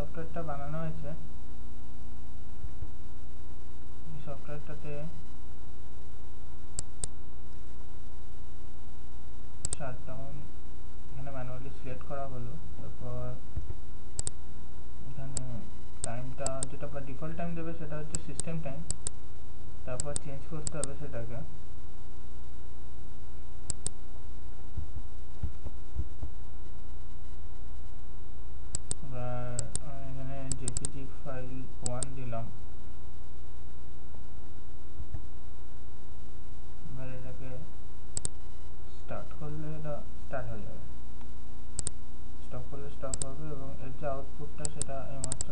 সফটওয়্যারটা বানানো হয়েছে, এই সফটওয়্যারটাতে শাটডাউন এখানে ম্যানুয়ালি সিলেক্ট করা হলো। তারপর এখানে টাইমটা যেটা ডিফল্ট টাইম দেবে সেটা হচ্ছে সিস্টেম টাইম, তারপর চেঞ্জ করতে হবে সেটাকে। এবার এখানে জেপিজি ফাইল 1 দিলাম। এবার এটাকে স্টার্ট করলে এটা স্টার্ট হয়ে যাবে, স্টপ করলে স্টপ হবে, এবং এর যে আউটপুটটা সেটা এইমাত্র